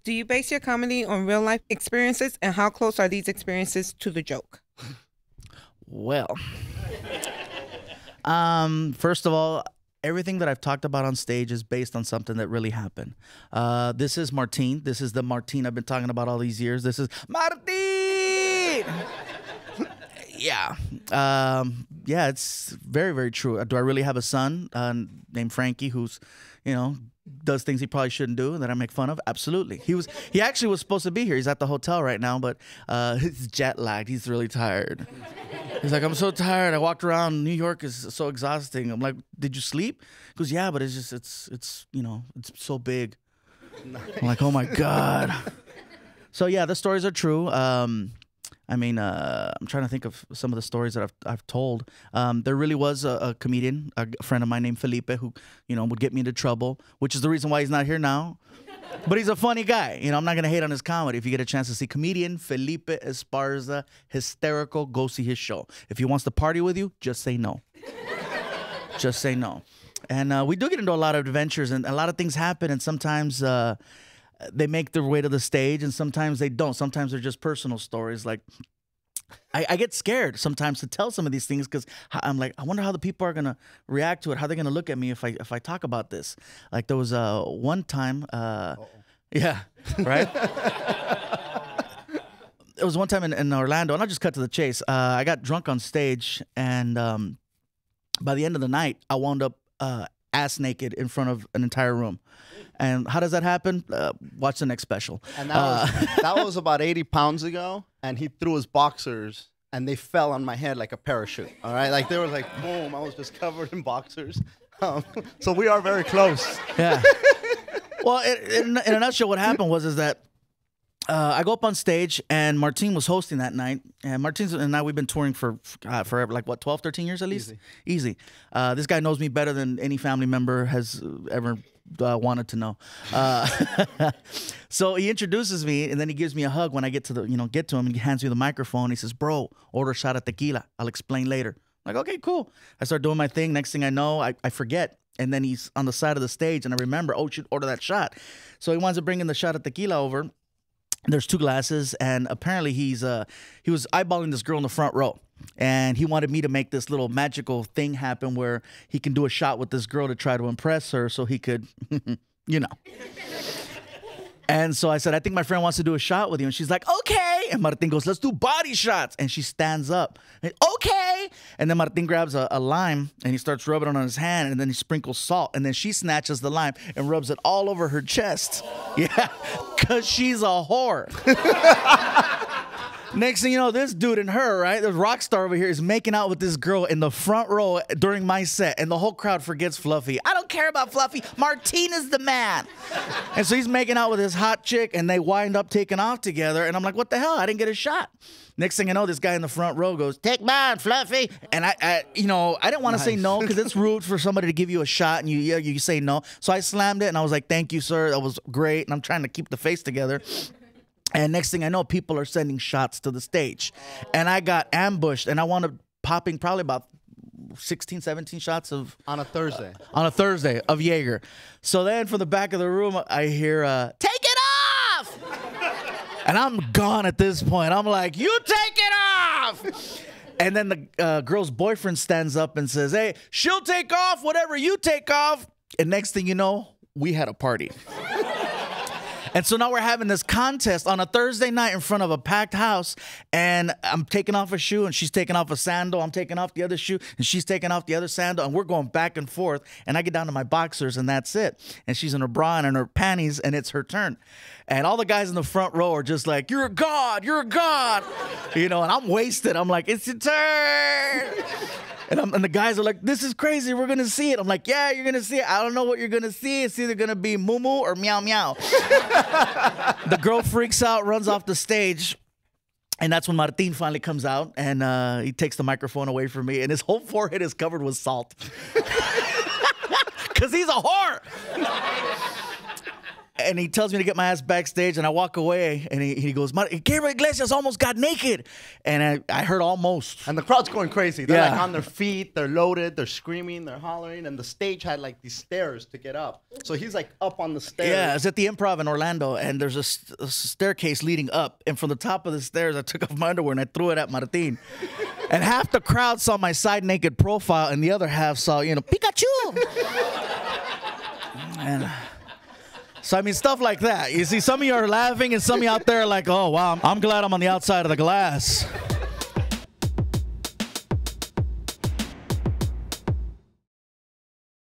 Do you base your comedy on real life experiences, and how close are these experiences to the joke? Well, first of all, everything that I've talked about on stage is based on something that really happened. This is Martin. This is the Martin I've been talking about all these years. This is Martin. Yeah. Yeah, it's very, very true. Do I really have a son named Frankie who's, does things he probably shouldn't do that I make fun of? Absolutely. He actually was supposed to be here. He's at the hotel right now, but he's jet lagged. He's really tired. He's like, I'm so tired. I walked around. New York is so exhausting. I'm like, did you sleep? He goes, yeah, but it's so big. Nice. I'm like, oh my God. So yeah, the stories are true. I'm trying to think of some of the stories that I've told. There really was a comedian, a friend of mine named Felipe, who, would get me into trouble, which is the reason why he's not here now. But he's a funny guy. I'm not going to hate on his comedy. If you get a chance to see comedian Felipe Esparza, hysterical, go see his show. If he wants to party with you, just say no. Just say no. And we do get into a lot of adventures, and a lot of things happen, and sometimes they make their way to the stage, and sometimes they don't. Sometimes they're just personal stories. Like, I get scared sometimes to tell some of these things because I'm like, I wonder how the people are gonna react to it. How they're gonna look at me if I talk about this. Like there was one time, yeah, right. It was one time in Orlando, and I'll just cut to the chase. I got drunk on stage, and by the end of the night, I wound up ass naked in front of an entire room. And how does that happen? Watch the next special. And that was about 80 pounds ago. And he threw his boxers, and they fell on my head like a parachute. All right, like they were like boom. I was just covered in boxers. So we are very close. Yeah. Well, in a nutshell, what happened was that I go up on stage, and Martin was hosting that night. And Martin and I, we've been touring for forever, like what, 12, 13 years at least? Easy. This guy knows me better than any family member has ever wanted to know. So he introduces me, and then he gives me a hug when I get to get to him, and he hands me the microphone. He says, bro, order a shot of tequila. I'll explain later. I'm like, okay, cool. I start doing my thing. Next thing I know, I forget. And then he's on the side of the stage, and I remember, oh, should order that shot. So he winds up bringing the shot of tequila over. There's 2 glasses, and apparently he was eyeballing this girl in the front row, and he wanted me to make this little magical thing happen where he can do a shot with this girl to try to impress her, so he could, And so I said, I think my friend wants to do a shot with you. And she's like, okay. And Martin goes, let's do body shots. And she stands up. And, okay. And then Martin grabs a lime, and he starts rubbing it on his hand, and then he sprinkles salt. And then she snatches the lime and rubs it all over her chest. Yeah, because she's a whore. Next thing you know, this dude and her, right, the rock star over here is making out with this girl in the front row during my set, and the whole crowd forgets Fluffy. I don't care about Fluffy. Martin is the man. And so he's making out with his hot chick, and they wind up taking off together, and I'm like, what the hell? I didn't get a shot. Next thing I know, this guy in the front row goes, take mine, Fluffy. And I didn't want to say no because it's rude for somebody to give you a shot and you say no. So I slammed it, and I was like, thank you, sir. That was great. And I'm trying to keep the face together. And next thing I know, people are sending shots to the stage. And I got ambushed, and I wound up popping probably about 16, 17 shots of... On a Thursday. On a Thursday of Jaeger. So then from the back of the room, I hear, take it off! And I'm gone at this point. I'm like, you take it off! And then the girl's boyfriend stands up and says, hey, she'll take off whatever you take off. And next thing you know, we had a party. And so now we're having this contest on a Thursday night in front of a packed house, and I'm taking off a shoe, and she's taking off a sandal. I'm taking off the other shoe, and she's taking off the other sandal, and we're going back and forth, and I get down to my boxers, and that's it. And she's in her bra and in her panties, and it's her turn. And all the guys in the front row are just like, you're a god, you're a god. And I'm wasted. I'm like, it's your turn. And the guys are like, this is crazy. We're going to see it. I'm like, yeah, you're going to see it. I don't know what you're going to see. It's either going to be moo moo or meow meow. The girl freaks out, runs off the stage. And that's when Martin finally comes out, and he takes the microphone away from me, and his whole forehead is covered with salt. Because he's a whore. And he tells me to get my ass backstage, and I walk away, and he goes, Gabriel Iglesias almost got naked. And I heard almost. And the crowd's going crazy. They're Yeah. like on their feet, they're loaded, they're screaming, they're hollering, and the stage had like these stairs to get up. So he's like up on the stairs. Yeah, it's at the Improv in Orlando, and there's a staircase leading up. And from the top of the stairs, I took off my underwear and I threw it at Martin. And half the crowd saw my side naked profile, and the other half saw, Pikachu. And so, I mean, stuff like that. You see, some of you are laughing, and some of you out there are like, oh, wow, I'm glad I'm on the outside of the glass.